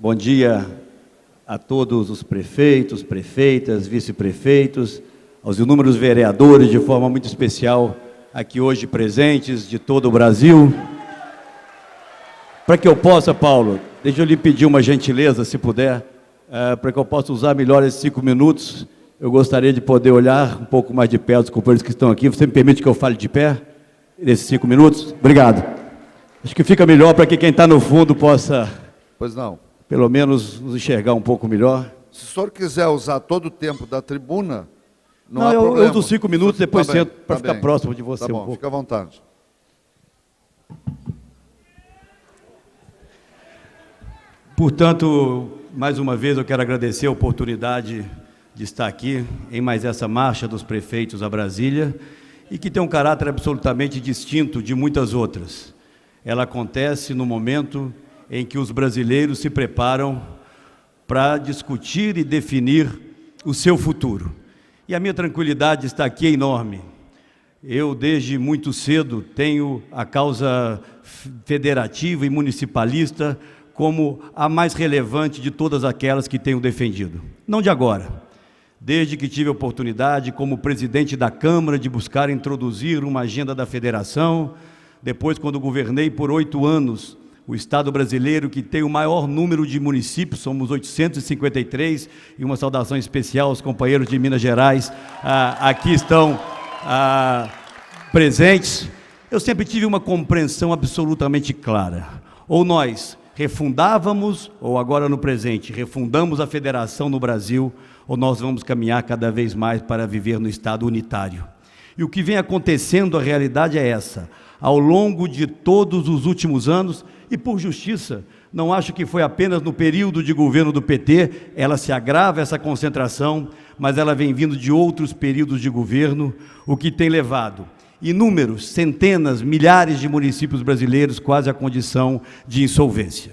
Bom dia a todos os prefeitos, prefeitas, vice-prefeitos, aos inúmeros vereadores, de forma muito especial, aqui hoje presentes de todo o Brasil. Para que eu possa, Paulo, deixa eu lhe pedir uma gentileza, se puder, para que eu possa usar melhor esses 5 minutos, eu gostaria de poder olhar um pouco mais de perto os companheiros que estão aqui. Você me permite que eu fale de pé, nesses 5 minutos? Obrigado. Acho que fica melhor para que quem está no fundo possa, pois não, pelo menos nos enxergar um pouco melhor. Se o senhor quiser usar todo o tempo da tribuna, não há eu problema. uso 5 minutos, depois Tá bem, sento para tá ficar bem. próximo de você Tá bom, um pouco. fica à vontade. Portanto, mais uma vez eu quero agradecer a oportunidade de estar aqui em mais essa marcha dos prefeitos a Brasília, e que tem um caráter absolutamente distinto de muitas outras. Ela acontece no momento em que os brasileiros se preparam para discutir e definir o seu futuro. E a minha tranquilidade está aqui é enorme. Eu, desde muito cedo, tenho a causa federativa e municipalista como a mais relevante de todas aquelas que tenho defendido. Não de agora. Desde que tive a oportunidade, como presidente da Câmara, de buscar introduzir uma agenda da federação, depois, quando governei por 8 anos, o Estado brasileiro, que tem o maior número de municípios, somos 853, e uma saudação especial aos companheiros de Minas Gerais, aqui estão presentes. Eu sempre tive uma compreensão absolutamente clara. Ou nós refundávamos, ou agora no presente, refundamos a federação no Brasil, ou nós vamos caminhar cada vez mais para viver no Estado unitário. E o que vem acontecendo, a realidade é essa. Ao longo de todos os últimos anos, e por justiça, não acho que foi apenas no período de governo do PT, ela se agrava, essa concentração, mas ela vem vindo de outros períodos de governo, o que tem levado inúmeros, centenas, milhares de municípios brasileiros quase à condição de insolvência.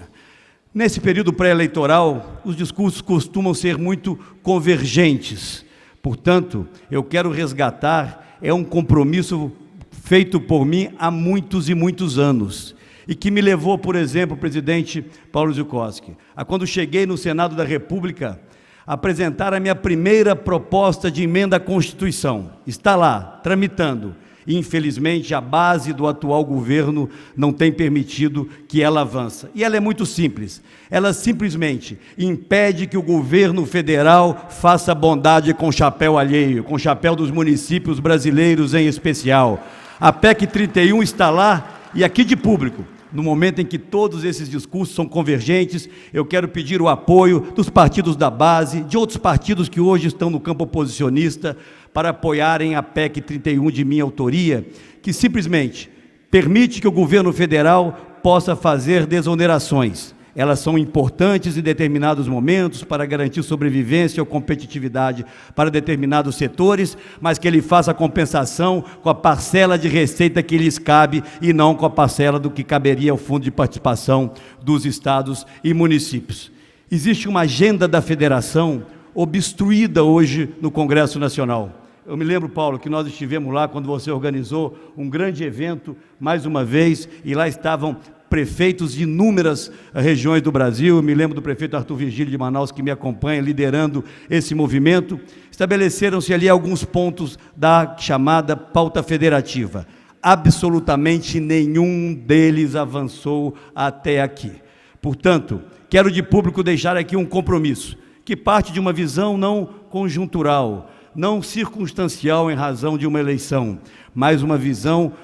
Nesse período pré-eleitoral, os discursos costumam ser muito convergentes. Portanto, eu quero resgatar, é um compromisso feito por mim há muitos e muitos anos, e que me levou, por exemplo, presidente Paulo Zuccoski, a quando cheguei no Senado da República, apresentar a minha primeira proposta de emenda à Constituição. Está lá, tramitando. Infelizmente, a base do atual governo não tem permitido que ela avance. E ela é muito simples. Ela simplesmente impede que o governo federal faça bondade com o chapéu alheio, com o chapéu dos municípios brasileiros em especial. A PEC 31 está lá, e aqui de público, no momento em que todos esses discursos são convergentes, eu quero pedir o apoio dos partidos da base, de outros partidos que hoje estão no campo oposicionista, para apoiarem a PEC 31 de minha autoria, que simplesmente permite que o governo federal possa fazer desonerações. Elas são importantes em determinados momentos para garantir sobrevivência ou competitividade para determinados setores, mas que ele faça a compensação com a parcela de receita que lhes cabe e não com a parcela do que caberia ao Fundo de Participação dos estados e municípios. Existe uma agenda da federação obstruída hoje no Congresso Nacional. Eu me lembro, Paulo, que nós estivemos lá quando você organizou um grande evento, mais uma vez, e lá estavam prefeitos de inúmeras regiões do Brasil. Eu me lembro do prefeito Arthur Virgílio de Manaus, que me acompanha, liderando esse movimento. Estabeleceram-se ali alguns pontos da chamada pauta federativa. Absolutamente nenhum deles avançou até aqui. Portanto, quero de público deixar aqui um compromisso, que parte de uma visão não conjuntural, não circunstancial em razão de uma eleição, mas uma visão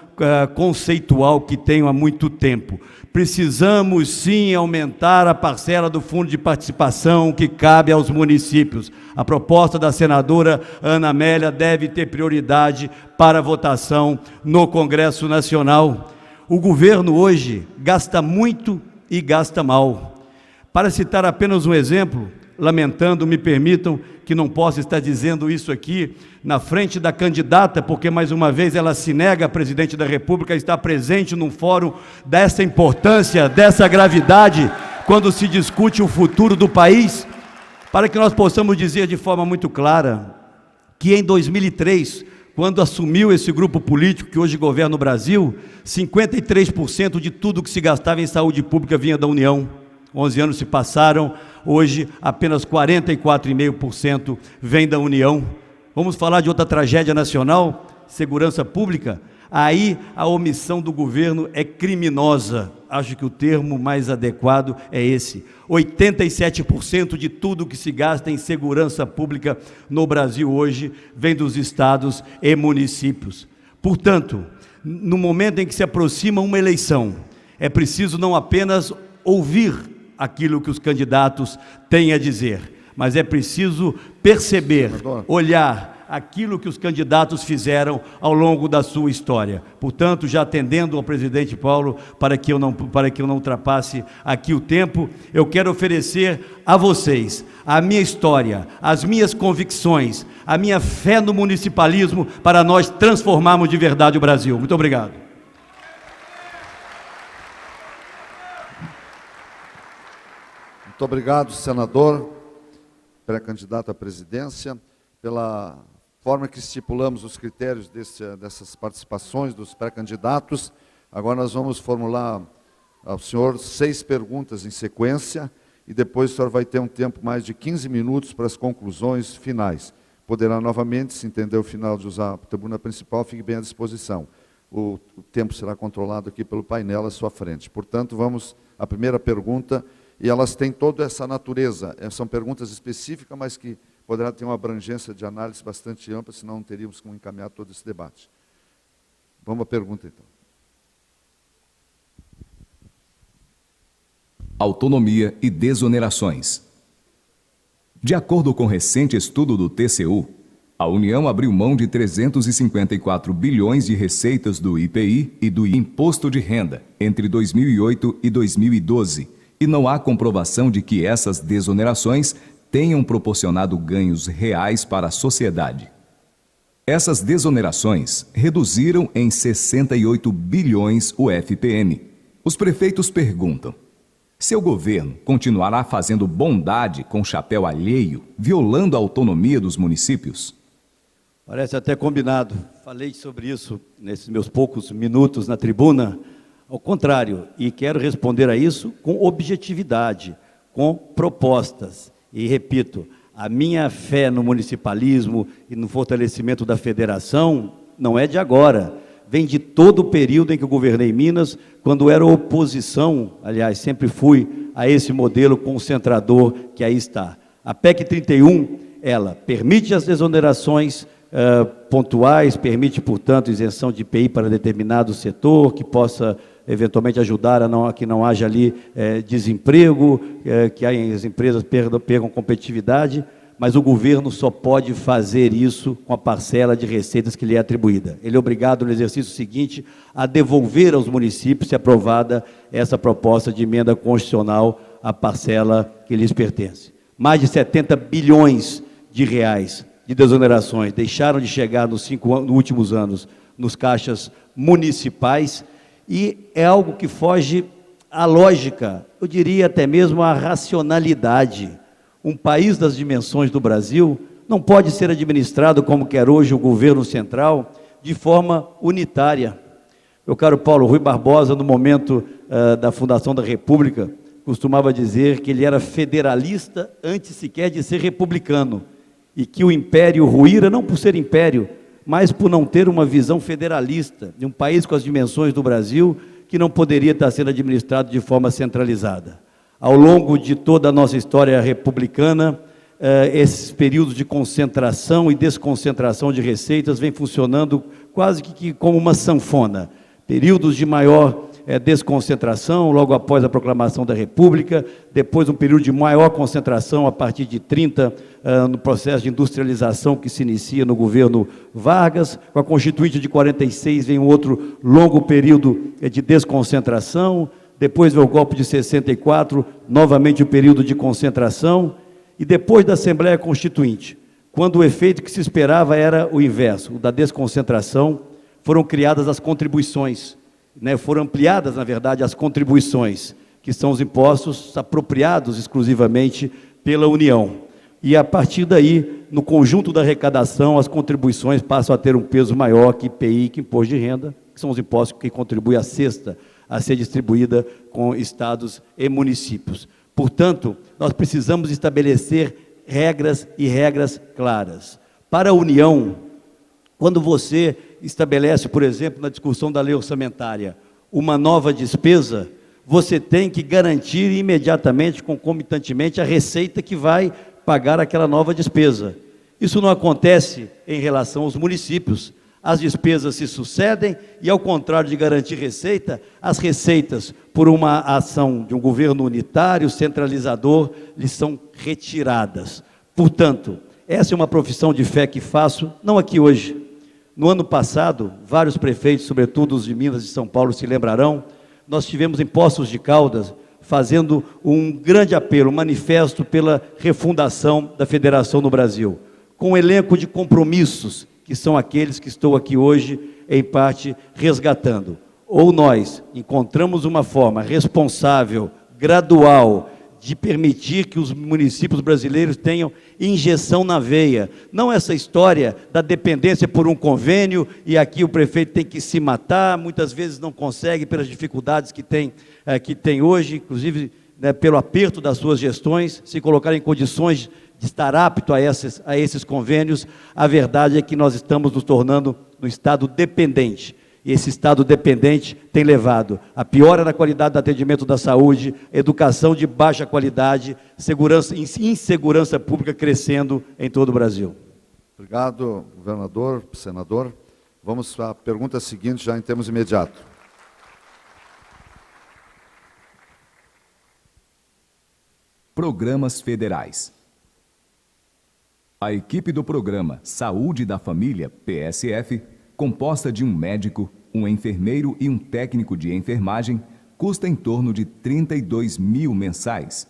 conceitual que tenho há muito tempo. Precisamos sim aumentar a parcela do Fundo de Participação que cabe aos municípios. A proposta da senadora Ana Amélia deve ter prioridade para votação no Congresso Nacional. O governo hoje gasta muito e gasta mal. Para citar apenas um exemplo, lamentando, me permitam que não possa estar dizendo isso aqui na frente da candidata, porque mais uma vez ela se nega, a presidente da República, a estar presente num fórum dessa importância, dessa gravidade, quando se discute o futuro do país, para que nós possamos dizer de forma muito clara que em 2003, quando assumiu esse grupo político que hoje governa o Brasil, 53% de tudo que se gastava em saúde pública vinha da União. 11 anos se passaram, hoje apenas 44,5% vem da União. Vamos falar de outra tragédia nacional, segurança pública? Aí a omissão do governo é criminosa. Acho que o termo mais adequado é esse. 87% de tudo que se gasta em segurança pública no Brasil hoje vem dos estados e municípios. Portanto, no momento em que se aproxima uma eleição, é preciso não apenas ouvir aquilo que os candidatos têm a dizer, mas é preciso perceber, olhar aquilo que os candidatos fizeram ao longo da sua história. Portanto, já atendendo ao presidente Paulo, para que eu não ultrapasse aqui o tempo, eu quero oferecer a vocês a minha história, as minhas convicções, a minha fé no municipalismo, para nós transformarmos de verdade o Brasil. Muito obrigado. Muito obrigado, senador, pré-candidato à presidência, pela forma que estipulamos os critérios dessas participações dos pré-candidatos. Agora nós vamos formular ao senhor 6 perguntas em sequência, e depois o senhor vai ter um tempo mais de 15 minutos para as conclusões finais. Poderá novamente, se entender o final de usar a tribuna principal, fique bem à disposição. O tempo será controlado aqui pelo painel à sua frente. Portanto, vamos à primeira pergunta, e elas têm toda essa natureza. São perguntas específicas, mas que poderá ter uma abrangência de análise bastante ampla, senão não teríamos como encaminhar todo esse debate. Vamos à pergunta, então. Autonomia e desonerações. De acordo com recente estudo do TCU, a União abriu mão de 354 bilhões de receitas do IPI e do Imposto de Renda entre 2008 e 2012, e não há comprovação de que essas desonerações tenham proporcionado ganhos reais para a sociedade. Essas desonerações reduziram em 68 bilhões o FPM. Os prefeitos perguntam: seu governo continuará fazendo bondade com chapéu alheio, violando a autonomia dos municípios? Parece até combinado. Falei sobre isso nesses meus poucos minutos na tribuna. Ao contrário, e quero responder a isso com objetividade, com propostas. E repito, a minha fé no municipalismo e no fortalecimento da federação não é de agora, vem de todo o período em que eu governei Minas, quando era oposição, aliás, sempre fui a esse modelo concentrador que aí está. A PEC 31, ela permite as desonerações pontuais, permite, portanto, isenção de IPI para determinado setor, que possa eventualmente ajudar a que não haja ali desemprego, que as empresas percam competitividade, mas o governo só pode fazer isso com a parcela de receitas que lhe é atribuída. Ele é obrigado, no exercício seguinte, a devolver aos municípios, se aprovada essa proposta de emenda constitucional, a parcela que lhes pertence. Mais de 70 bilhões de reais de desonerações deixaram de chegar nos últimos anos nos caixas municipais, e é algo que foge à lógica, eu diria até mesmo à racionalidade. Um país das dimensões do Brasil não pode ser administrado, como quer hoje o governo central, de forma unitária. Meu caro Paulo, Rui Barbosa, no momento da fundação da República, costumava dizer que ele era federalista antes sequer de ser republicano, e que o império ruíra não por ser império, mas por não ter uma visão federalista, de um país com as dimensões do Brasil, que não poderia estar sendo administrado de forma centralizada. Ao longo de toda a nossa história republicana, esses períodos de concentração e desconcentração de receitas vêm funcionando quase que como uma sanfona. Períodos de maior desconcentração, logo após a proclamação da República, depois um período de maior concentração a partir de 30, no processo de industrialização que se inicia no governo Vargas, com a Constituinte de 46 vem um outro longo período de desconcentração, depois vem o golpe de 64, novamente o período de concentração, e depois da Assembleia Constituinte, quando o efeito que se esperava era o inverso, o da desconcentração, foram criadas as contribuições, foram ampliadas, na verdade, as contribuições, que são os impostos apropriados exclusivamente pela União. E, a partir daí, no conjunto da arrecadação, as contribuições passam a ter um peso maior que IPI, que Imposto de Renda, que são os impostos que contribuem à cesta a ser distribuída com estados e municípios. Portanto, nós precisamos estabelecer regras e regras claras. Para a União, quando você estabelece, por exemplo, na discussão da lei orçamentária, uma nova despesa, você tem que garantir imediatamente, concomitantemente, a receita que vai pagar aquela nova despesa. Isso não acontece em relação aos municípios. As despesas se sucedem e, ao contrário de garantir receita, as receitas, por uma ação de um governo unitário, centralizador, lhes são retiradas. Portanto, essa é uma profissão de fé que faço, não aqui hoje. No ano passado, vários prefeitos, sobretudo os de Minas e São Paulo, se lembrarão, nós tivemos em Poços de Caldas, fazendo um grande apelo, um manifesto pela refundação da federação no Brasil, com um elenco de compromissos, que são aqueles que estou aqui hoje, em parte, resgatando. Ou nós encontramos uma forma responsável, gradual, de permitir que os municípios brasileiros tenham injeção na veia. Não essa história da dependência por um convênio, e aqui o prefeito tem que se matar, muitas vezes não consegue pelas dificuldades que tem hoje, inclusive, né, pelo aperto das suas gestões, se colocar em condições de estar apto a esses convênios. A verdade é que nós estamos nos tornando um Estado dependente. E esse Estado dependente tem levado a piora na qualidade do atendimento da saúde, educação de baixa qualidade, insegurança pública crescendo em todo o Brasil. Obrigado, governador, senador. Vamos à pergunta seguinte, já em termos imediatos. Programas federais. A equipe do programa Saúde da Família, PSF, composta de um médico, um enfermeiro e um técnico de enfermagem, custa em torno de 32 mil mensais.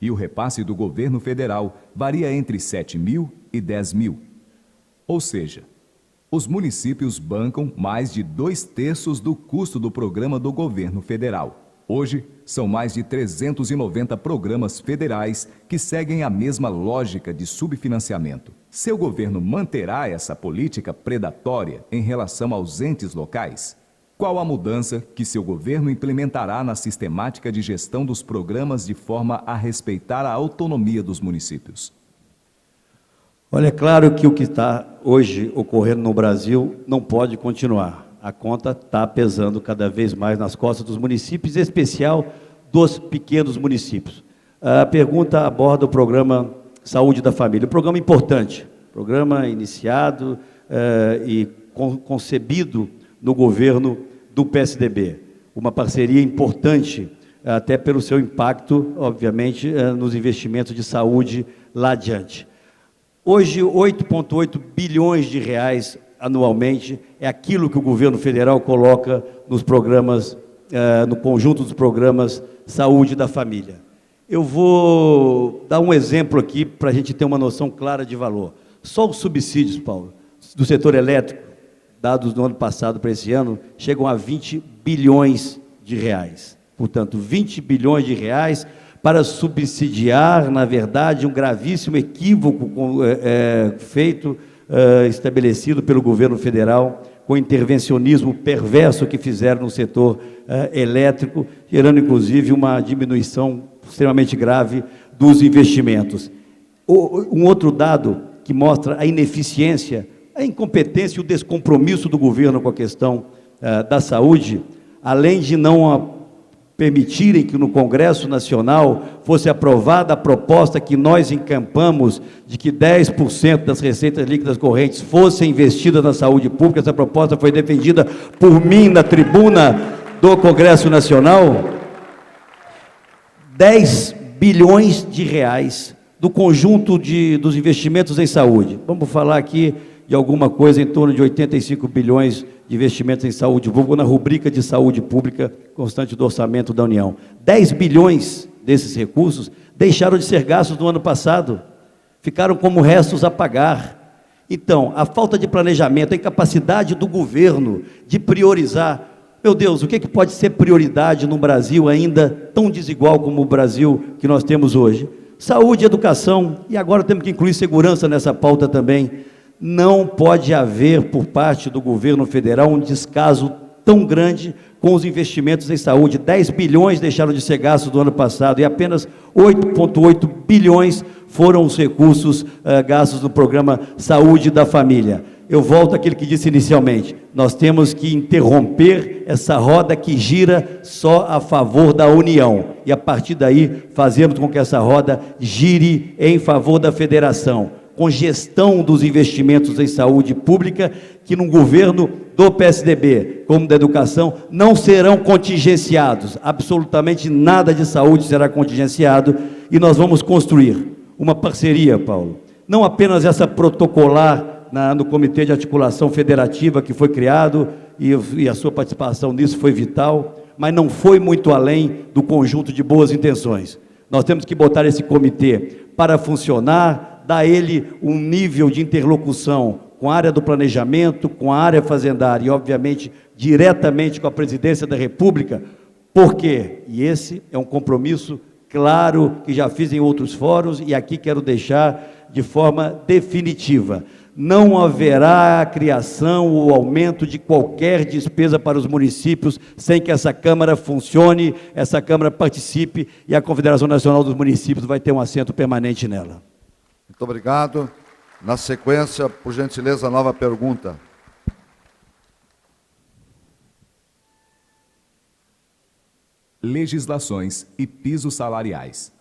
E o repasse do governo federal varia entre 7 mil e 10 mil. Ou seja, os municípios bancam mais de 2/3 do custo do programa do governo federal. Hoje, são mais de 390 programas federais que seguem a mesma lógica de subfinanciamento. Seu governo manterá essa política predatória em relação aos entes locais? Qual a mudança que seu governo implementará na sistemática de gestão dos programas de forma a respeitar a autonomia dos municípios? Olha, é claro que o que está hoje ocorrendo no Brasil não pode continuar. A conta está pesando cada vez mais nas costas dos municípios, em especial dos pequenos municípios. A pergunta aborda o programa Saúde da Família, um programa importante, programa iniciado e concebido no governo do PSDB. Uma parceria importante, até pelo seu impacto, obviamente, nos investimentos de saúde lá adiante. Hoje, 8,8 bilhões de reais anualmente é aquilo que o governo federal coloca nos programas, no conjunto dos programas Saúde da Família. Eu vou dar um exemplo aqui para a gente ter uma noção clara de valor. Só os subsídios, Paulo, do setor elétrico, dados no ano passado para esse ano, chegam a 20 bilhões de reais. Portanto, 20 bilhões de reais para subsidiar, na verdade, um gravíssimo equívoco estabelecido pelo governo federal, com intervencionismo perverso que fizeram no setor elétrico, gerando, inclusive, uma diminuição extremamente grave dos investimentos. Um outro dado que mostra a ineficiência, a incompetência e o descompromisso do governo com a questão da saúde, além de não permitirem que no Congresso Nacional fosse aprovada a proposta que nós encampamos de que 10% das receitas líquidas correntes fossem investidas na saúde pública. Essa proposta foi defendida por mim na tribuna do Congresso Nacional. 10 bilhões de reais do conjunto dos investimentos em saúde. Vamos falar aqui de alguma coisa em torno de 85 bilhões de investimentos em saúde pública, na rubrica de saúde pública constante do orçamento da União. 10 bilhões desses recursos deixaram de ser gastos no ano passado, ficaram como restos a pagar. Então, a falta de planejamento, a incapacidade do governo de priorizar. Meu Deus, o que pode ser prioridade num Brasil ainda tão desigual como o Brasil que nós temos hoje? Saúde, educação, e agora temos que incluir segurança nessa pauta também. Não pode haver, por parte do governo federal, um descaso tão grande com os investimentos em saúde. 10 bilhões deixaram de ser gastos do ano passado e apenas 8,8 bilhões foram os recursos gastos no programa Saúde da Família. Eu volto àquilo que disse inicialmente, nós temos que interromper essa roda que gira só a favor da União, e a partir daí fazemos com que essa roda gire em favor da federação, com gestão dos investimentos em saúde pública, que no governo do PSDB, como da educação, não serão contingenciados, absolutamente nada de saúde será contingenciado, e nós vamos construir uma parceria, Paulo, não apenas essa protocolar, no Comitê de Articulação Federativa que foi criado, e a sua participação nisso foi vital, mas não foi muito além do conjunto de boas intenções. Nós temos que botar esse comitê para funcionar, dar a ele um nível de interlocução com a área do planejamento, com a área fazendária e, obviamente, diretamente com a Presidência da República. Por quê? E esse é um compromisso claro que já fiz em outros fóruns e aqui quero deixar de forma definitiva. Não haverá a criação ou aumento de qualquer despesa para os municípios sem que essa Câmara funcione, essa Câmara participe e a Confederação Nacional dos Municípios vai ter um assento permanente nela. Muito obrigado. Na sequência, por gentileza, a nova pergunta. Legislações e pisos salariais.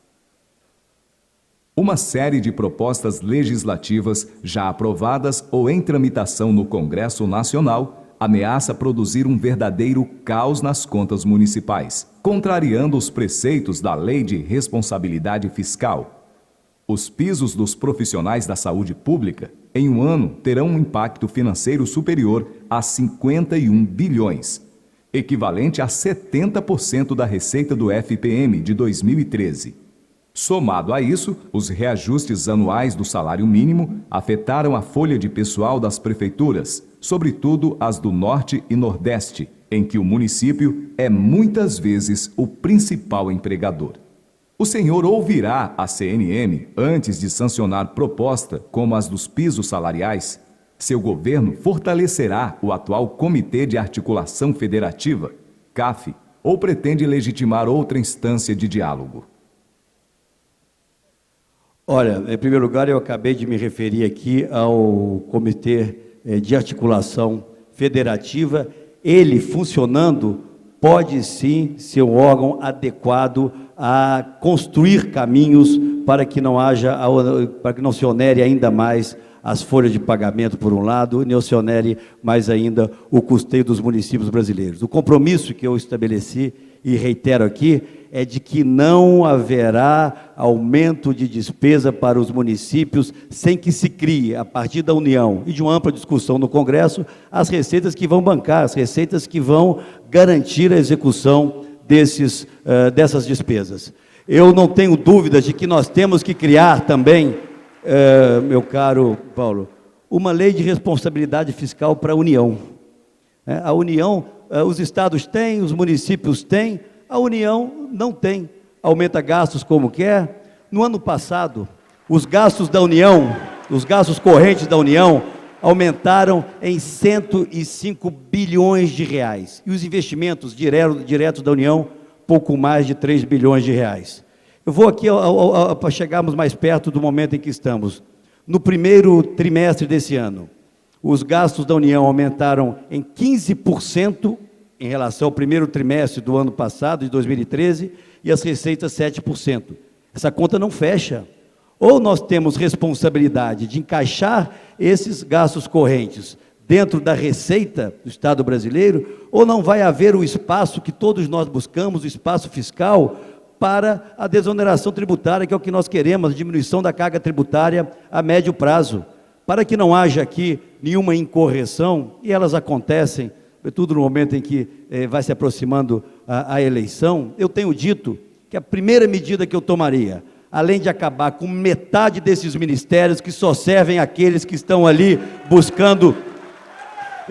Uma série de propostas legislativas já aprovadas ou em tramitação no Congresso Nacional ameaça produzir um verdadeiro caos nas contas municipais, contrariando os preceitos da Lei de Responsabilidade Fiscal. Os pisos dos profissionais da saúde pública, em um ano, terão um impacto financeiro superior a 51 bilhões, equivalente a 70% da receita do FPM de 2013. Somado a isso, os reajustes anuais do salário mínimo afetaram a folha de pessoal das prefeituras, sobretudo as do Norte e Nordeste, em que o município é muitas vezes o principal empregador. O senhor ouvirá a CNM antes de sancionar proposta como as dos pisos salariais? Seu governo fortalecerá o atual Comitê de Articulação Federativa, CAF, ou pretende legitimar outra instância de diálogo? Olha, em primeiro lugar, eu acabei de me referir aqui ao Comitê de Articulação Federativa. Ele, funcionando, pode sim ser um órgão adequado a construir caminhos para que não se onere ainda mais as folhas de pagamento, por um lado, e não se onere mais ainda o custeio dos municípios brasileiros. O compromisso que eu estabeleci, e reitero aqui, é de que não haverá aumento de despesa para os municípios sem que se crie, a partir da União e de uma ampla discussão no Congresso, as receitas que vão bancar, as receitas que vão garantir a execução dessas despesas. Eu não tenho dúvidas de que nós temos que criar também, meu caro Paulo, uma lei de responsabilidade fiscal para a União. A União, os estados têm, os municípios têm, a União não tem. Aumenta gastos como quer. No ano passado, os gastos da União, os gastos correntes da União, aumentaram em 105 bilhões de reais. E os investimentos diretos da União, pouco mais de 3 bilhões de reais. Eu vou aqui, para chegarmos mais perto do momento em que estamos. No primeiro trimestre desse ano, os gastos da União aumentaram em 15% em relação ao primeiro trimestre do ano passado, de 2013, e as receitas 7%. Essa conta não fecha. Ou nós temos responsabilidade de encaixar esses gastos correntes dentro da receita do Estado brasileiro, ou não vai haver o espaço que todos nós buscamos, o espaço fiscal, para a desoneração tributária, que é o que nós queremos, a diminuição da carga tributária a médio prazo, para que não haja aqui nenhuma incorreção, e elas acontecem, tudo no momento em que vai se aproximando a eleição. Eu tenho dito que a primeira medida que eu tomaria, além de acabar com metade desses ministérios que só servem àqueles que estão ali buscando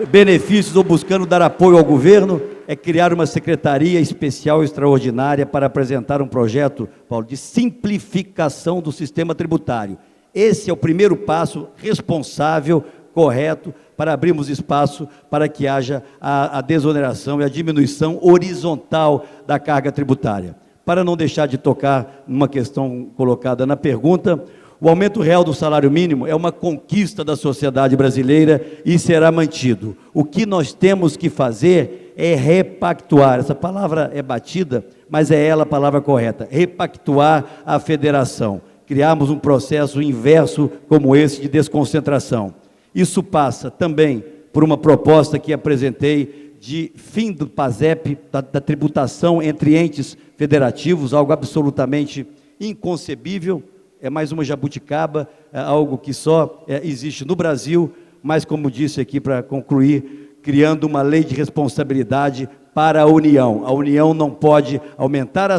benefícios ou buscando dar apoio ao governo, é criar uma secretaria especial extraordinária para apresentar um projeto, Paulo, de simplificação do sistema tributário. Esse é o primeiro passo responsável correto, para abrirmos espaço para que haja a desoneração e a diminuição horizontal da carga tributária. Para não deixar de tocar numa questão colocada na pergunta, o aumento real do salário mínimo é uma conquista da sociedade brasileira e será mantido. O que nós temos que fazer é repactuar. Essa palavra é batida, mas é ela a palavra correta. Repactuar a federação. Criarmos um processo inverso como esse de desconcentração. Isso passa também por uma proposta que apresentei de fim do PASEP, da tributação entre entes federativos, algo absolutamente inconcebível. É mais uma jabuticaba, é algo que só existe no Brasil, mas, como disse aqui para concluir, criando uma lei de responsabilidade para a União. A União não pode aumentar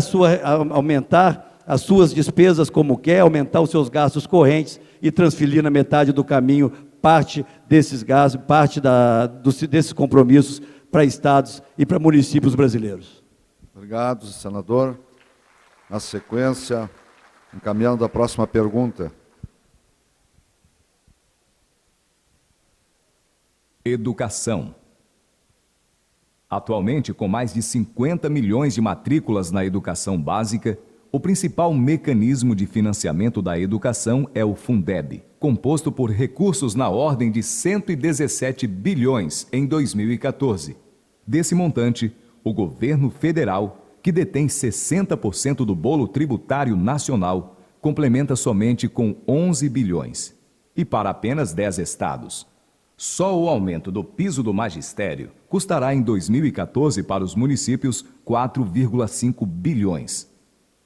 as suas despesas como quer, aumentar os seus gastos correntes e transferir na metade do caminho parte desses gastos, desses compromissos para estados e para municípios brasileiros. Obrigado, senador. Na sequência, encaminhando a próxima pergunta. Educação. Atualmente, com mais de 50 milhões de matrículas na educação básica, o principal mecanismo de financiamento da educação é o Fundeb, composto por recursos na ordem de 117 bilhões em 2014. Desse montante, o governo federal, que detém 60% do bolo tributário nacional, complementa somente com 11 bilhões. E para apenas 10 estados. Só o aumento do piso do magistério custará em 2014 para os municípios 4,5 bilhões.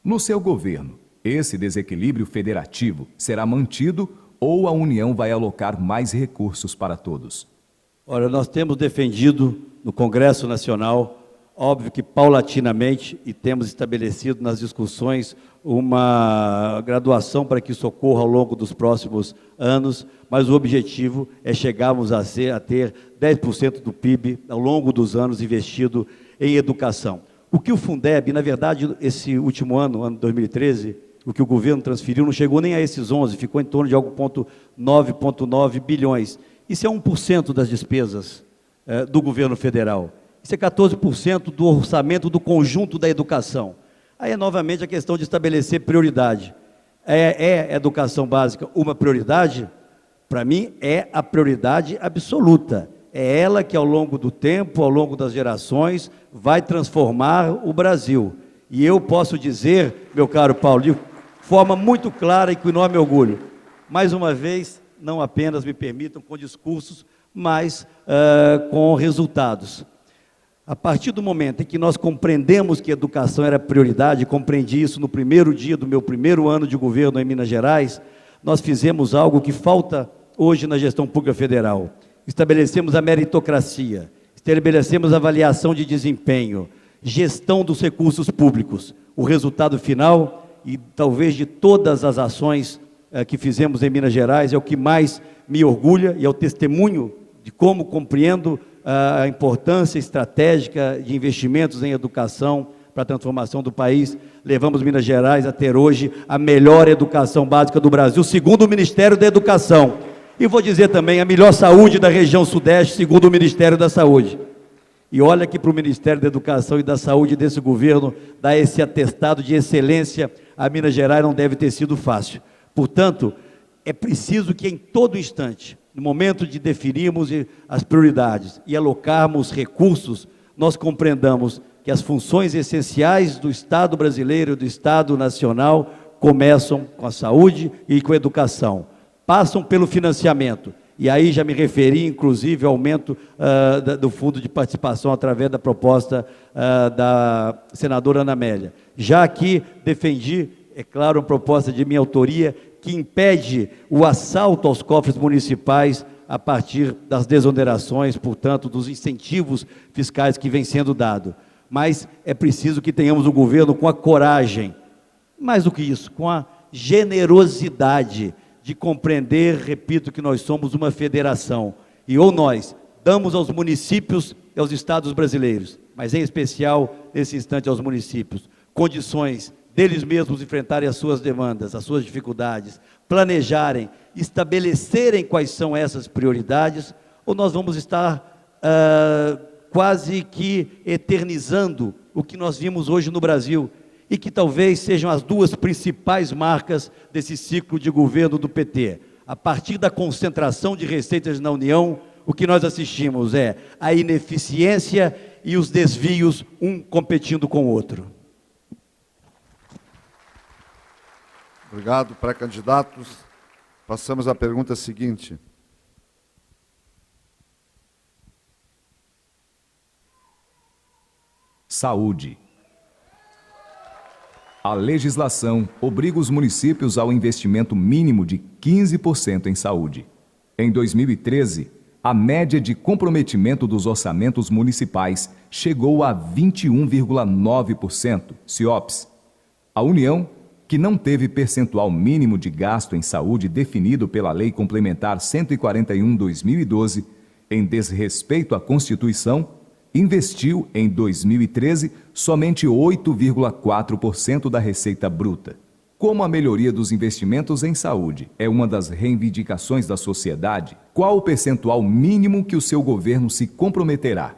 No seu governo, esse desequilíbrio federativo será mantido ou a União vai alocar mais recursos para todos? Olha, nós temos defendido no Congresso Nacional, óbvio que paulatinamente, e temos estabelecido nas discussões uma graduação para que isso ocorra ao longo dos próximos anos, mas o objetivo é chegarmos a ter 10% do PIB ao longo dos anos investido em educação. O que o Fundeb, na verdade, esse último ano 2013, o que o governo transferiu não chegou nem a esses 11, ficou em torno de algo 9,9 bilhões. Isso é 1% das despesas do governo federal. Isso é 14% do orçamento do conjunto da educação. Aí é novamente a questão de estabelecer prioridade. É educação básica uma prioridade? Para mim, é a prioridade absoluta. É ela que, ao longo do tempo, ao longo das gerações, vai transformar o Brasil. E eu posso dizer, meu caro Paulo, de forma muito clara e com enorme orgulho, mais uma vez, não apenas me permitam com discursos, mas com resultados. A partir do momento em que nós compreendemos que a educação era prioridade, compreendi isso no primeiro dia do meu primeiro ano de governo em Minas Gerais, nós fizemos algo que falta hoje na gestão pública federal. Estabelecemos a meritocracia, estabelecemos a avaliação de desempenho, gestão dos recursos públicos. O resultado final, e talvez de todas as ações que fizemos em Minas Gerais, é o que mais me orgulha e é o testemunho de como compreendo a importância estratégica de investimentos em educação para a transformação do país. Levamos Minas Gerais a ter hoje a melhor educação básica do Brasil, segundo o Ministério da Educação. E vou dizer também a melhor saúde da região sudeste, segundo o Ministério da Saúde. E olha que para o Ministério da Educação e da Saúde desse governo dar esse atestado de excelência a Minas Gerais não deve ter sido fácil. Portanto, é preciso que em todo instante, no momento de definirmos as prioridades e alocarmos recursos, nós compreendamos que as funções essenciais do Estado brasileiro, do Estado nacional, começam com a saúde e com a educação. Passam pelo financiamento, e aí já me referi, inclusive, ao aumento do fundo de participação através da proposta da senadora Ana Amélia. Já aqui defendi, é claro, uma proposta de minha autoria, que impede o assalto aos cofres municipais a partir das desonerações, portanto, dos incentivos fiscais que vem sendo dado. Mas é preciso que tenhamos um governo com a coragem, mais do que isso, com a generosidade de compreender, repito, que nós somos uma federação, e ou nós damos aos municípios e aos estados brasileiros, mas em especial, nesse instante, aos municípios, condições deles mesmos enfrentarem as suas demandas, as suas dificuldades, planejarem, estabelecerem quais são essas prioridades, ou nós vamos estar quase que eternizando o que nós vimos hoje no Brasil, e que talvez sejam as duas principais marcas desse ciclo de governo do PT. A partir da concentração de receitas na União, o que nós assistimos é a ineficiência e os desvios, um competindo com o outro. Obrigado, pré-candidatos. Passamos à pergunta seguinte. Saúde. A legislação obriga os municípios ao investimento mínimo de 15% em saúde. Em 2013, a média de comprometimento dos orçamentos municipais chegou a 21,9%, CIOPS. A União, que não teve percentual mínimo de gasto em saúde definido pela Lei Complementar 141/2012, em desrespeito à Constituição, investiu em 2013 somente 8,4% da receita bruta. Como a melhoria dos investimentos em saúde é uma das reivindicações da sociedade, qual o percentual mínimo que o seu governo se comprometerá?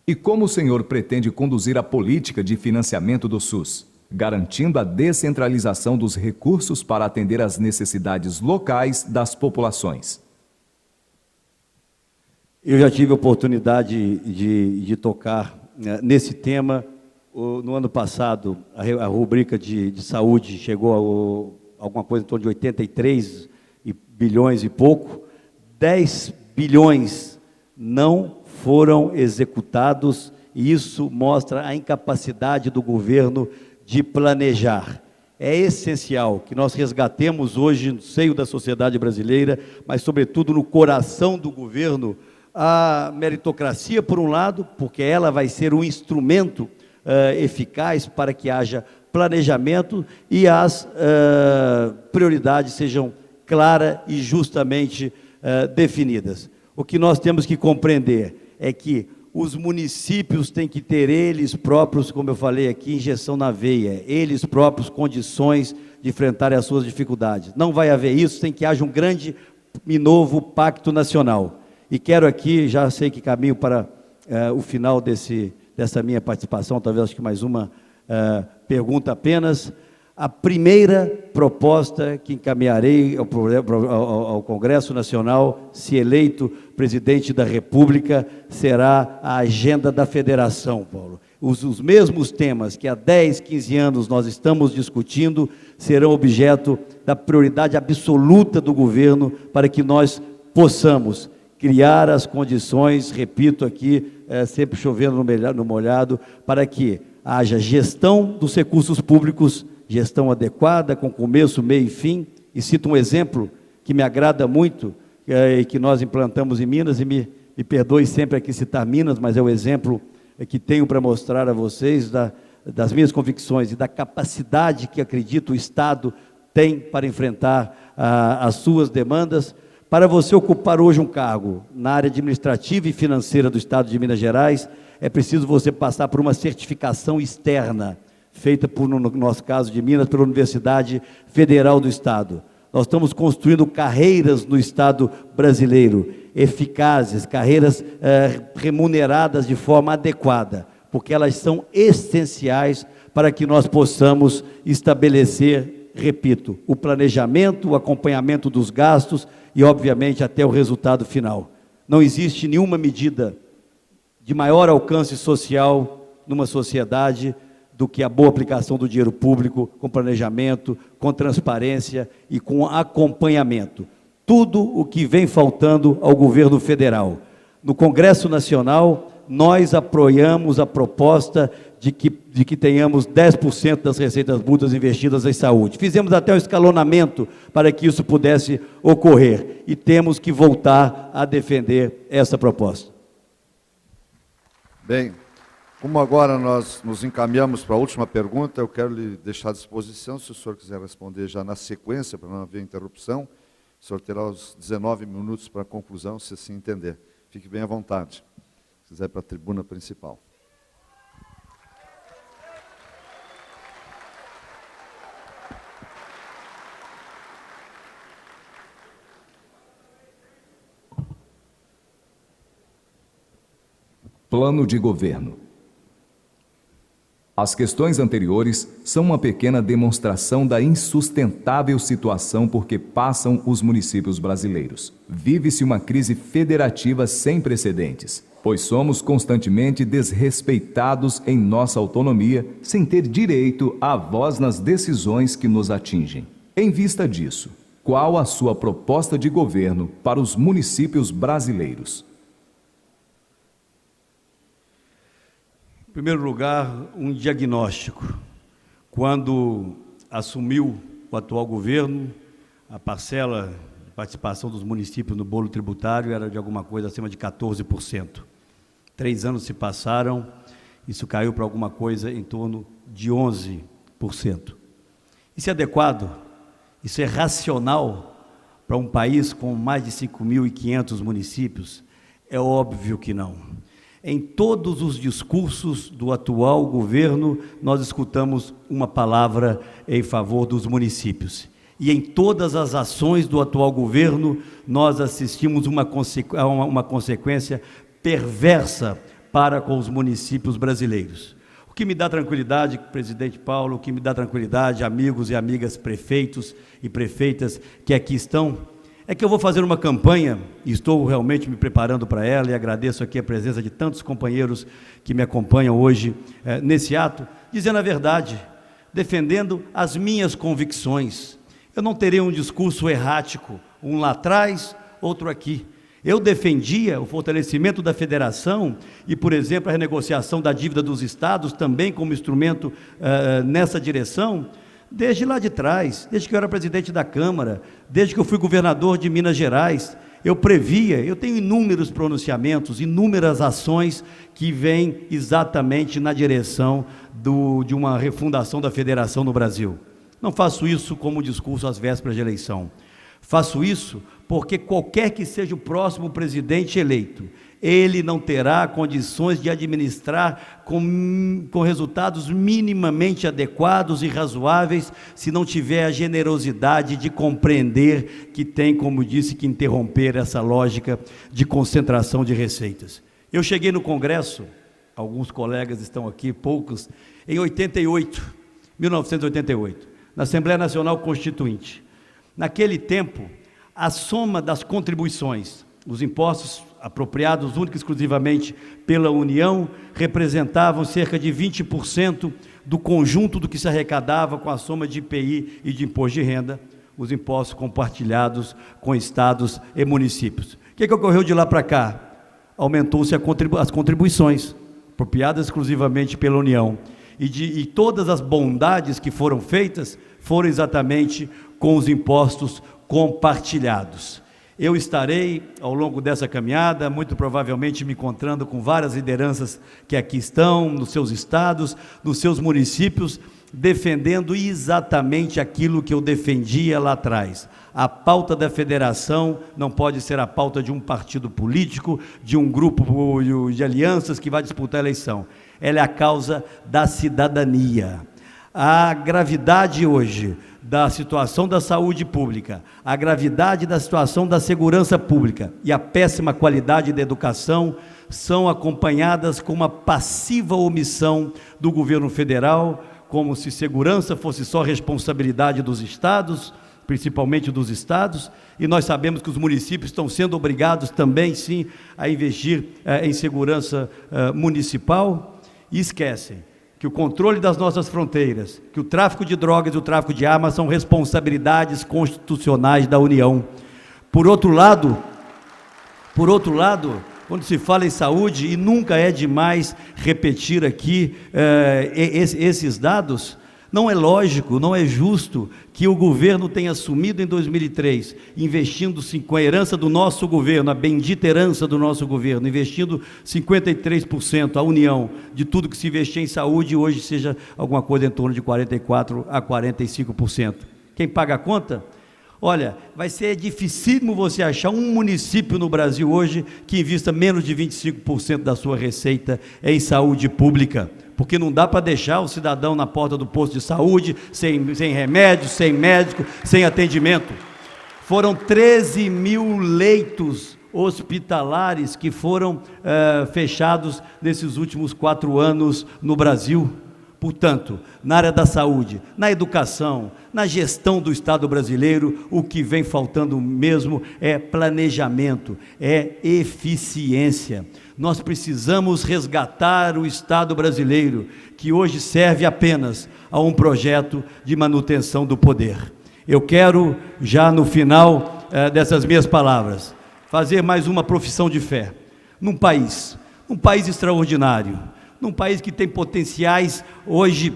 E como o senhor pretende conduzir a política de financiamento do SUS, garantindo a descentralização dos recursos para atender às necessidades locais das populações? Eu já tive a oportunidade de tocar nesse tema. No ano passado, a rubrica de saúde chegou a alguma coisa em torno de 83 bilhões e pouco. 10 bilhões não foram executados, e isso mostra a incapacidade do governo de planejar. É essencial que nós resgatemos hoje, no seio da sociedade brasileira, mas sobretudo no coração do governo, a meritocracia, por um lado, porque ela vai ser um instrumento eficaz para que haja planejamento e as prioridades sejam claras e justamente definidas. O que nós temos que compreender é que os municípios têm que ter eles próprios, como eu falei aqui, injeção na veia, eles próprios condições de enfrentarem as suas dificuldades. Não vai haver isso sem que haja um grande e novo pacto nacional. E quero aqui, já sei que caminho para o final dessa minha participação, talvez acho que mais uma pergunta apenas. A primeira proposta que encaminharei ao Congresso Nacional, se eleito presidente da República, será a agenda da federação, Paulo. Os mesmos temas que há 10, 15 anos nós estamos discutindo serão objeto da prioridade absoluta do governo para que nós possamos criar as condições, repito aqui, sempre chovendo no molhado, para que haja gestão dos recursos públicos, gestão adequada, com começo, meio e fim. E cito um exemplo que me agrada muito, e que nós implantamos em Minas, e me perdoe sempre aqui citar Minas, mas é o exemplo que tenho para mostrar a vocês das minhas convicções e da capacidade que acredito o Estado tem para enfrentar as suas demandas. Para você ocupar hoje um cargo na área administrativa e financeira do Estado de Minas Gerais, é preciso você passar por uma certificação externa, feita, no nosso caso de Minas, pela Universidade Federal do Estado. Nós estamos construindo carreiras no Estado brasileiro, eficazes, carreiras remuneradas de forma adequada, porque elas são essenciais para que nós possamos estabelecer, repito, o planejamento, o acompanhamento dos gastos e, obviamente, até o resultado final. Não existe nenhuma medida de maior alcance social numa sociedade do que a boa aplicação do dinheiro público, com planejamento, com transparência e com acompanhamento. Tudo o que vem faltando ao governo federal. No Congresso Nacional, nós apoiamos a proposta de que tenhamos 10% das receitas brutas investidas em saúde. Fizemos até o escalonamento para que isso pudesse ocorrer, e temos que voltar a defender essa proposta. Bem, como agora nós nos encaminhamos para a última pergunta, eu quero lhe deixar à disposição, se o senhor quiser responder já na sequência, para não haver interrupção. O senhor terá os 19 minutos para a conclusão, se assim entender. Fique bem à vontade, se quiser ir para a tribuna principal. Plano de governo. As questões anteriores são uma pequena demonstração da insustentável situação por que passam os municípios brasileiros. Vive-se uma crise federativa sem precedentes, pois somos constantemente desrespeitados em nossa autonomia, sem ter direito à voz nas decisões que nos atingem. Em vista disso, qual a sua proposta de governo para os municípios brasileiros? Em primeiro lugar, um diagnóstico. Quando assumiu o atual governo, a parcela de participação dos municípios no bolo tributário era de alguma coisa acima de 14%. 3 anos se passaram, isso caiu para alguma coisa em torno de 11%. Isso é adequado? Isso é racional para um país com mais de 5.500 municípios? É óbvio que não. Em todos os discursos do atual governo, nós escutamos uma palavra em favor dos municípios. E em todas as ações do atual governo, nós assistimos uma consequência perversa para com os municípios brasileiros. O que me dá tranquilidade, presidente Paulo, o que me dá tranquilidade, amigos e amigas prefeitos e prefeitas que aqui estão, é que eu vou fazer uma campanha, e estou realmente me preparando para ela, e agradeço aqui a presença de tantos companheiros que me acompanham hoje nesse ato, dizendo a verdade, defendendo as minhas convicções. Eu não terei um discurso errático, um lá atrás, outro aqui. Eu defendia o fortalecimento da federação e, por exemplo, a renegociação da dívida dos estados, também como instrumento nessa direção, desde lá de trás, desde que eu era presidente da Câmara, desde que eu fui governador de Minas Gerais. Eu previa, eu tenho inúmeros pronunciamentos, inúmeras ações que vêm exatamente na direção de uma refundação da federação no Brasil. Não faço isso como discurso às vésperas de eleição. Faço isso porque qualquer que seja o próximo presidente eleito, ele não terá condições de administrar com resultados minimamente adequados e razoáveis se não tiver a generosidade de compreender que tem, como disse, que interromper essa lógica de concentração de receitas. Eu cheguei no Congresso, alguns colegas estão aqui, poucos, em 1988, na Assembleia Nacional Constituinte. Naquele tempo, a soma das contribuições, os impostos apropriados única e exclusivamente pela União, representavam cerca de 20% do conjunto do que se arrecadava com a soma de IPI e de imposto de renda, os impostos compartilhados com estados e municípios. O que ocorreu de lá para cá? Aumentou-se as contribuições, apropriadas exclusivamente pela União, e todas as bondades que foram feitas foram exatamente com os impostos compartilhados. Eu estarei, ao longo dessa caminhada, muito provavelmente me encontrando com várias lideranças que aqui estão, nos seus estados, nos seus municípios, defendendo exatamente aquilo que eu defendia lá atrás. A pauta da federação não pode ser a pauta de um partido político, de um grupo de alianças que vai disputar a eleição. Ela é a causa da cidadania. A gravidade hoje da situação da saúde pública, a gravidade da situação da segurança pública e a péssima qualidade da educação são acompanhadas com uma passiva omissão do governo federal, como se segurança fosse só responsabilidade dos estados, principalmente dos estados, e nós sabemos que os municípios estão sendo obrigados também, sim, a investir em segurança municipal, e esquecem que o controle das nossas fronteiras, que o tráfico de drogas e o tráfico de armas são responsabilidades constitucionais da União. Por outro lado, quando se fala em saúde, e nunca é demais repetir aqui esses dados, não é lógico, não é justo que o governo tenha assumido em 2003, investindo com a herança do nosso governo, a bendita herança do nosso governo, investindo 53% a União de tudo que se investia em saúde, hoje seja alguma coisa em torno de 44% a 45%. Quem paga a conta? Olha, vai ser dificílimo você achar um município no Brasil hoje que invista menos de 25% da sua receita em saúde pública, porque não dá para deixar o cidadão na porta do posto de saúde, sem remédio, sem médico, sem atendimento. Foram 13 mil leitos hospitalares que foram fechados nesses últimos 4 anos no Brasil. Portanto, na área da saúde, na educação, na gestão do Estado brasileiro, o que vem faltando mesmo é planejamento, é eficiência. Nós precisamos resgatar o Estado brasileiro, que hoje serve apenas a um projeto de manutenção do poder. Eu quero, já no final dessas minhas palavras, fazer mais uma profissão de fé. Num país extraordinário, num país que tem potenciais hoje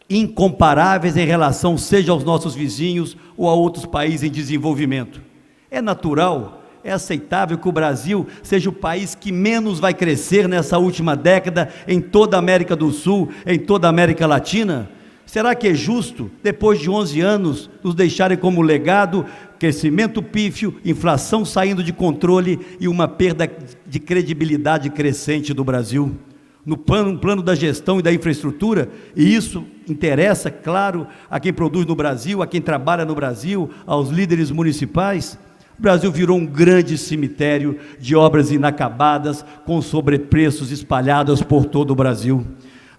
incomparáveis em relação, seja aos nossos vizinhos ou a outros países em desenvolvimento. É natural, é aceitável que o Brasil seja o país que menos vai crescer nessa última década em toda a América do Sul, em toda a América Latina? Será que é justo, depois de 11 anos, nos deixarem como legado crescimento pífio, inflação saindo de controle e uma perda de credibilidade crescente do Brasil? No plano da gestão e da infraestrutura, e isso interessa, claro, a quem produz no Brasil, a quem trabalha no Brasil, aos líderes municipais. O Brasil virou um grande cemitério de obras inacabadas, com sobrepreços espalhados por todo o Brasil.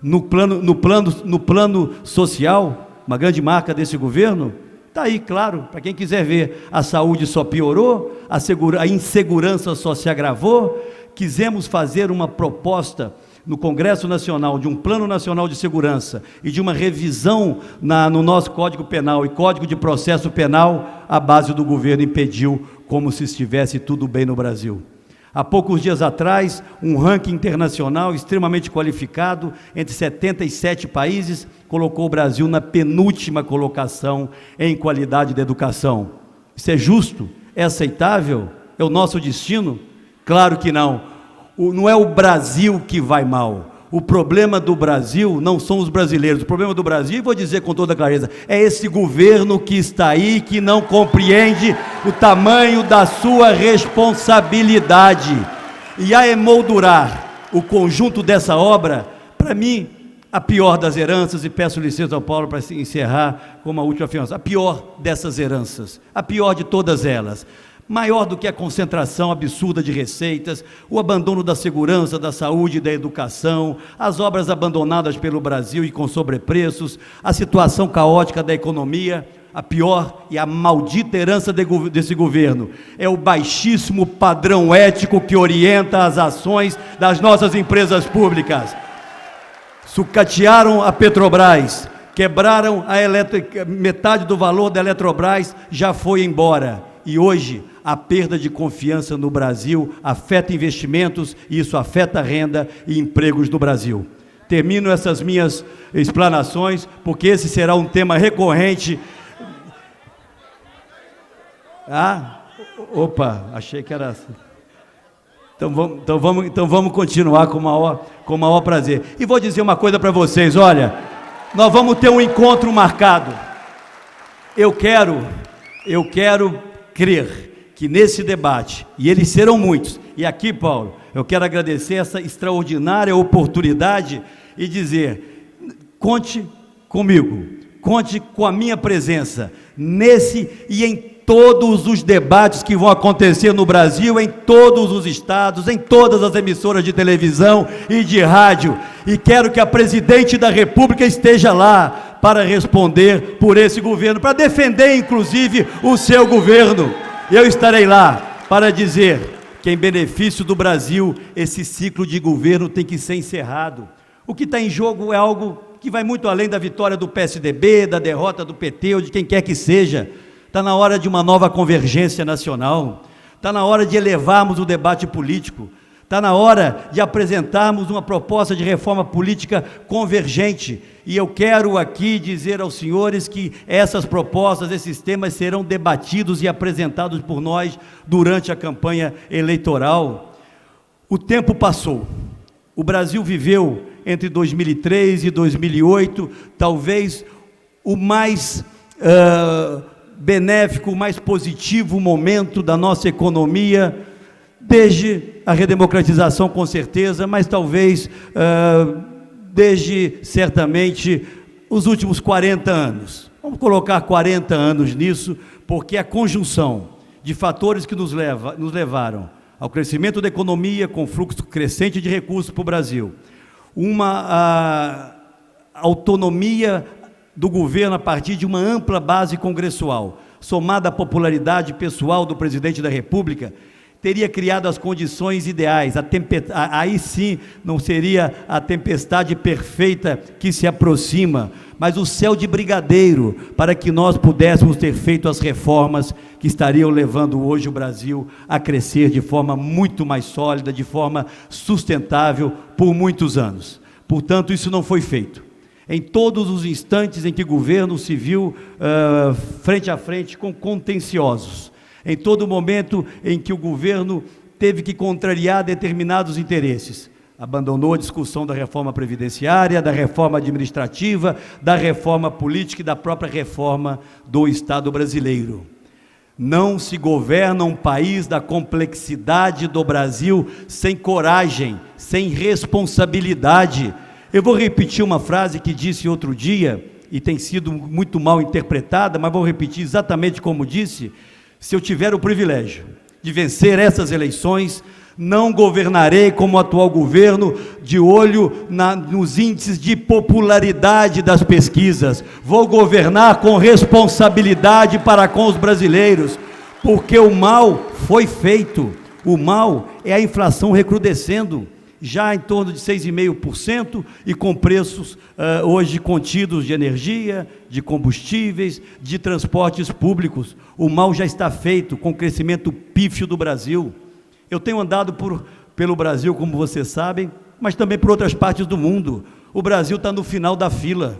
No plano social, uma grande marca desse governo, está aí, claro, para quem quiser ver, a saúde só piorou, a insegurança só se agravou. Quisemos fazer uma proposta no Congresso Nacional, de um Plano Nacional de Segurança e de uma revisão no nosso Código Penal e Código de Processo Penal, a base do governo impediu, como se estivesse tudo bem no Brasil. Há poucos dias atrás, um ranking internacional extremamente qualificado, entre 77 países, colocou o Brasil na penúltima colocação em qualidade da educação. Isso é justo? É aceitável? É o nosso destino? Claro que não. Não é o Brasil que vai mal. O problema do Brasil não são os brasileiros. O problema do Brasil, e vou dizer com toda clareza, é esse governo que está aí, que não compreende o tamanho da sua responsabilidade. E a emoldurar o conjunto dessa obra, para mim, a pior das heranças, e peço licença ao Paulo para encerrar com uma última afirmação, a pior dessas heranças, a pior de todas elas, maior do que a concentração absurda de receitas, o abandono da segurança, da saúde e da educação, as obras abandonadas pelo Brasil e com sobrepreços, a situação caótica da economia. A pior e a maldita herança desse governo é o baixíssimo padrão ético que orienta as ações das nossas empresas públicas. Sucatearam a Petrobras, quebraram metade do valor da Eletrobras, já foi embora. E hoje a perda de confiança no Brasil afeta investimentos, e isso afeta renda e empregos no Brasil. Termino essas minhas explanações, porque esse será um tema recorrente. Achei que era assim. Então vamos continuar com o maior prazer. E vou dizer uma coisa para vocês, olha, nós vamos ter um encontro marcado. Eu quero crer que nesse debate, e eles serão muitos, e aqui, Paulo, eu quero agradecer essa extraordinária oportunidade e dizer, conte comigo, conte com a minha presença, nesse e em todos os debates que vão acontecer no Brasil, em todos os estados, em todas as emissoras de televisão e de rádio, e quero que a Presidente da República esteja lá para responder por esse governo, para defender inclusive o seu governo. Eu estarei lá para dizer que em benefício do Brasil, esse ciclo de governo tem que ser encerrado. O que está em jogo é algo que vai muito além da vitória do PSDB, da derrota do PT ou de quem quer que seja. Está na hora de uma nova convergência nacional, está na hora de elevarmos o debate político, está na hora de apresentarmos uma proposta de reforma política convergente. E eu quero aqui dizer aos senhores que essas propostas, esses temas serão debatidos e apresentados por nós durante a campanha eleitoral. O tempo passou. O Brasil viveu entre 2003 e 2008, talvez o mais benéfico, o mais positivo momento da nossa economia, desde a redemocratização, com certeza, mas talvez desde, certamente, os últimos 40 anos. Vamos colocar 40 anos nisso, porque a conjunção de fatores que nos levaram ao crescimento da economia, com fluxo crescente de recursos para o Brasil, uma autonomia do governo a partir de uma ampla base congressual, somada à popularidade pessoal do presidente da República, teria criado as condições ideais. Aí sim não seria a tempestade perfeita que se aproxima, mas o céu de brigadeiro, para que nós pudéssemos ter feito as reformas que estariam levando hoje o Brasil a crescer de forma muito mais sólida, de forma sustentável por muitos anos. Portanto, isso não foi feito. Em todos os instantes em que o governo se viu frente a frente com contenciosos, em todo momento em que o governo teve que contrariar determinados interesses, abandonou a discussão da reforma previdenciária, da reforma administrativa, da reforma política e da própria reforma do Estado brasileiro. Não se governa um país da complexidade do Brasil sem coragem, sem responsabilidade. Eu vou repetir uma frase que disse outro dia, e tem sido muito mal interpretada, mas vou repetir exatamente como disse: se eu tiver o privilégio de vencer essas eleições, não governarei como o atual governo, de olho nos índices de popularidade das pesquisas. Vou governar com responsabilidade para com os brasileiros, porque o mal foi feito. O mal é a inflação recrudescendo, já em torno de 6,5%, e com preços hoje contidos de energia, de combustíveis, de transportes públicos. O mal já está feito com o crescimento pífio do Brasil. Eu tenho andado pelo Brasil, como vocês sabem, mas também por outras partes do mundo. O Brasil está no final da fila.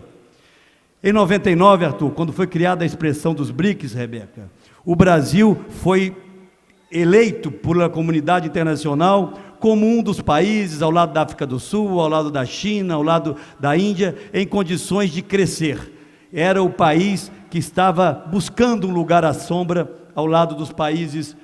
Em 99, Arthur, quando foi criada a expressão dos BRICS, Rebeca, o Brasil foi eleito pela comunidade internacional como um dos países, ao lado da África do Sul, ao lado da China, ao lado da Índia, em condições de crescer. Era o país que estava buscando um lugar à sombra ao lado dos países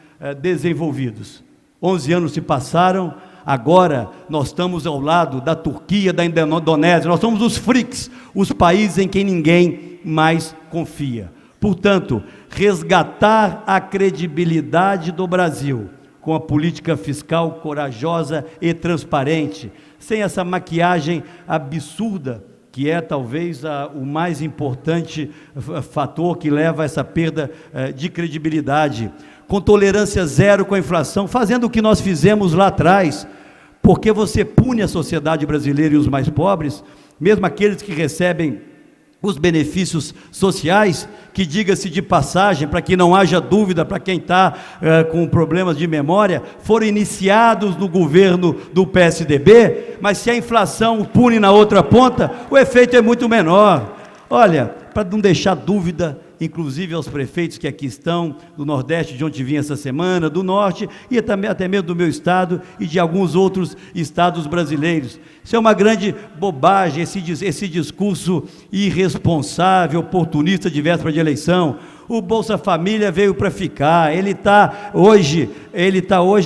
desenvolvidos. 11 anos se passaram, agora nós estamos ao lado da Turquia, da Indonésia, nós somos os FRICS, os países em que ninguém mais confia. Portanto, resgatar a credibilidade do Brasil com a política fiscal corajosa e transparente, sem essa maquiagem absurda, que é talvez o mais importante fator que leva a essa perda de credibilidade, com tolerância zero com a inflação, fazendo o que nós fizemos lá atrás, porque você pune a sociedade brasileira e os mais pobres, mesmo aqueles que recebem os benefícios sociais, que, diga-se de passagem, para que não haja dúvida, para quem está com problemas de memória, foram iniciados no governo do PSDB, mas se a inflação pune na outra ponta, o efeito é muito menor. Olha, para não deixar dúvida, inclusive aos prefeitos que aqui estão, do Nordeste, de onde vim essa semana, do Norte, e também, até mesmo do meu estado e de alguns outros estados brasileiros. Isso é uma grande bobagem, esse discurso irresponsável, oportunista de véspera de eleição. O Bolsa Família veio para ficar, ele está hoje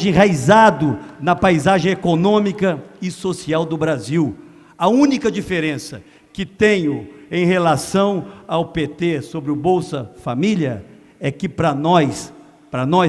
enraizado na paisagem econômica e social do Brasil. A única diferença que tenho em relação ao PT sobre o Bolsa Família é que para nós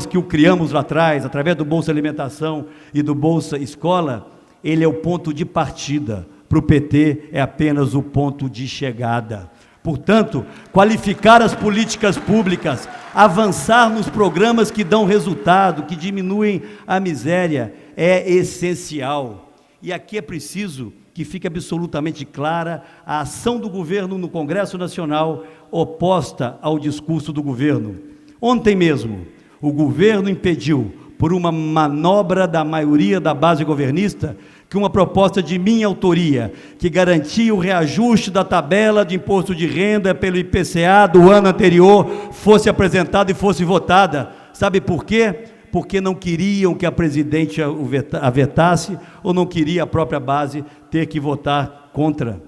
que o criamos lá atrás, através do Bolsa Alimentação e do Bolsa Escola, ele é o ponto de partida. Para o PT é apenas o ponto de chegada. Portanto, qualificar as políticas públicas, avançar nos programas que dão resultado, que diminuem a miséria, é essencial. E aqui é preciso que fique absolutamente clara a ação do governo no Congresso Nacional, oposta ao discurso do governo. Ontem mesmo, o governo impediu, por uma manobra da maioria da base governista, que uma proposta de minha autoria, que garantia o reajuste da tabela de imposto de renda pelo IPCA do ano anterior, fosse apresentada e fosse votada. Sabe por quê? Porque não queriam que a presidente a vetasse, ou não queria a própria base ter que votar contra.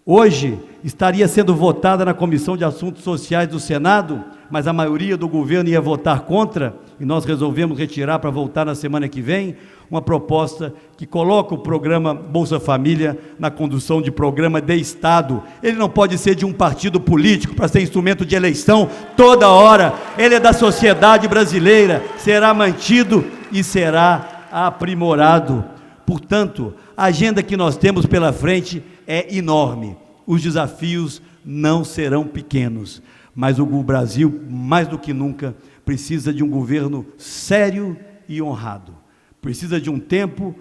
Hoje, estaria sendo votada na Comissão de Assuntos Sociais do Senado, mas a maioria do governo ia votar contra, e nós resolvemos retirar para voltar na semana que vem, uma proposta que coloca o programa Bolsa Família na condução de programa de Estado. Ele não pode ser de um partido político para ser instrumento de eleição toda hora. Ele é da sociedade brasileira, será mantido e será aprimorado. Portanto, a agenda que nós temos pela frente é enorme. Os desafios não serão pequenos, mas o Brasil, mais do que nunca, precisa de um governo sério e honrado. Precisa de um tempo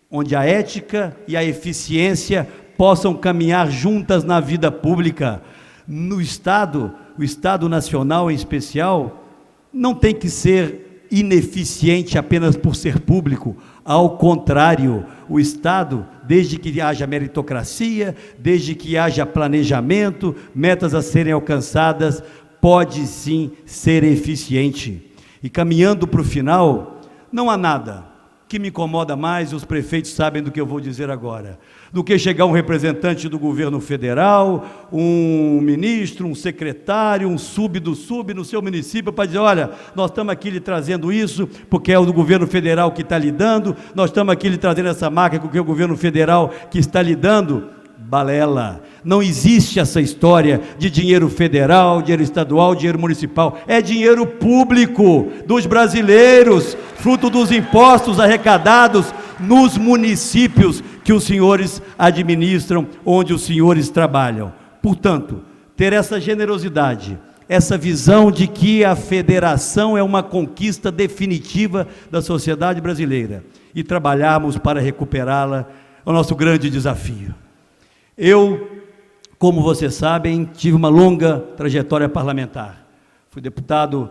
onde a ética e a eficiência possam caminhar juntas na vida pública. No Estado, o Estado Nacional em especial, não tem que ser ineficiente apenas por ser público. Ao contrário, o Estado, desde que haja meritocracia, desde que haja planejamento, metas a serem alcançadas, pode sim ser eficiente. E caminhando para o final, não há nada que me incomoda mais, e os prefeitos sabem do que eu vou dizer agora, do que chegar um representante do governo federal, um ministro, um secretário, um sub no seu município, para dizer, olha, nós estamos aqui lhe trazendo isso, porque é o do governo federal que está lhe dando, nós estamos aqui lhe trazendo essa marca, porque é o governo federal que está lhe dando. Balela, não existe essa história de dinheiro federal, dinheiro estadual, dinheiro municipal, é dinheiro público dos brasileiros, fruto dos impostos arrecadados nos municípios que os senhores administram, onde os senhores trabalham. Portanto, ter essa generosidade, essa visão de que a federação é uma conquista definitiva da sociedade brasileira e trabalharmos para recuperá-la é o nosso grande desafio. Eu, como vocês sabem, tive uma longa trajetória parlamentar. Fui deputado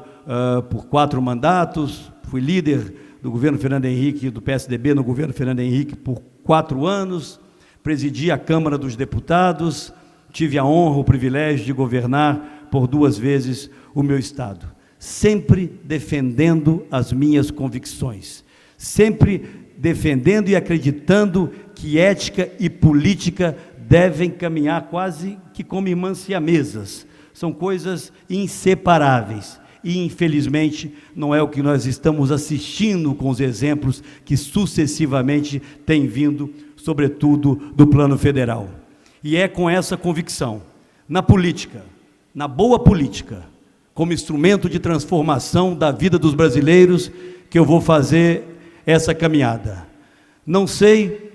por 4 mandatos, fui líder do governo Fernando Henrique, do PSDB no governo Fernando Henrique por 4 anos, presidi a Câmara dos Deputados, tive a honra, o privilégio de governar por 2 vezes o meu estado, sempre defendendo as minhas convicções, sempre defendendo e acreditando que ética e política devem caminhar quase que como irmãs siamesas, são coisas inseparáveis, e infelizmente não é o que nós estamos assistindo com os exemplos que sucessivamente têm vindo, sobretudo do plano federal. E é com essa convicção, na política, na boa política, como instrumento de transformação da vida dos brasileiros, que eu vou fazer essa caminhada. Não sei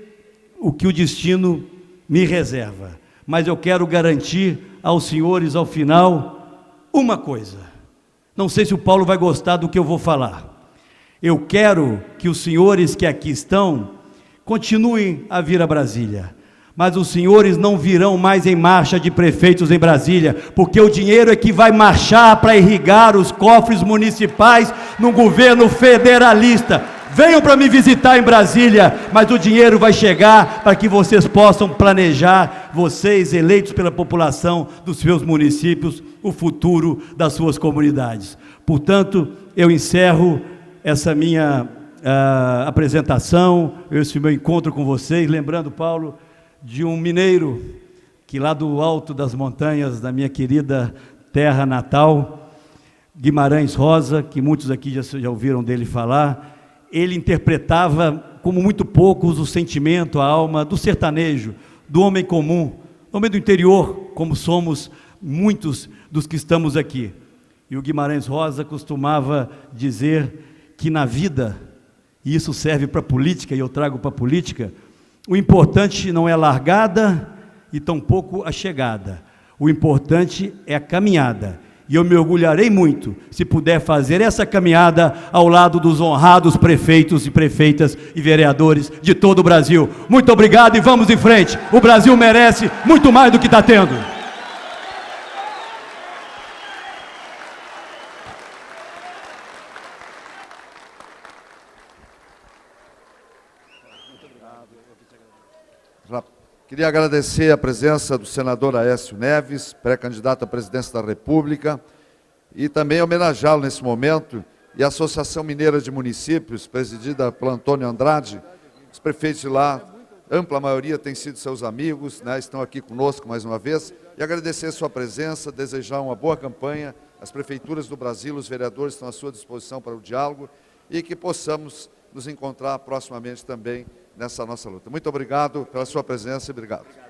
o que o destino me reserva, mas eu quero garantir aos senhores, ao final, uma coisa. Não sei se o Paulo vai gostar do que eu vou falar. Eu quero que os senhores que aqui estão continuem a vir a Brasília, mas os senhores não virão mais em marcha de prefeitos em Brasília, porque o dinheiro é que vai marchar para irrigar os cofres municipais no governo federalista. Venham para me visitar em Brasília, mas o dinheiro vai chegar para que vocês possam planejar, vocês eleitos pela população dos seus municípios, o futuro das suas comunidades. Portanto, eu encerro essa minha apresentação, esse meu encontro com vocês, lembrando, Paulo, de um mineiro que lá do alto das montanhas da minha querida terra natal, Guimarães Rosa, que muitos aqui já ouviram dele falar. Ele interpretava como muito poucos o sentimento, a alma do sertanejo, do homem comum, do homem do interior, como somos muitos dos que estamos aqui. E o Guimarães Rosa costumava dizer que na vida, e isso serve para a política, e eu trago para a política, o importante não é a largada e tampouco a chegada, o importante é a caminhada. E eu me orgulharei muito se puder fazer essa caminhada ao lado dos honrados prefeitos e prefeitas e vereadores de todo o Brasil. Muito obrigado e vamos em frente. O Brasil merece muito mais do que está tendo. Queria agradecer a presença do senador Aécio Neves, pré-candidato à presidência da República, e também homenageá-lo nesse momento, e a Associação Mineira de Municípios, presidida por Antônio Andrade. Os prefeitos de lá, ampla maioria, têm sido seus amigos, né, estão aqui conosco mais uma vez, e agradecer a sua presença, desejar uma boa campanha as prefeituras do Brasil, os vereadores estão à sua disposição para o diálogo e que possamos nos encontrar proximamente também nessa nossa luta. Muito obrigado pela sua presença e obrigado.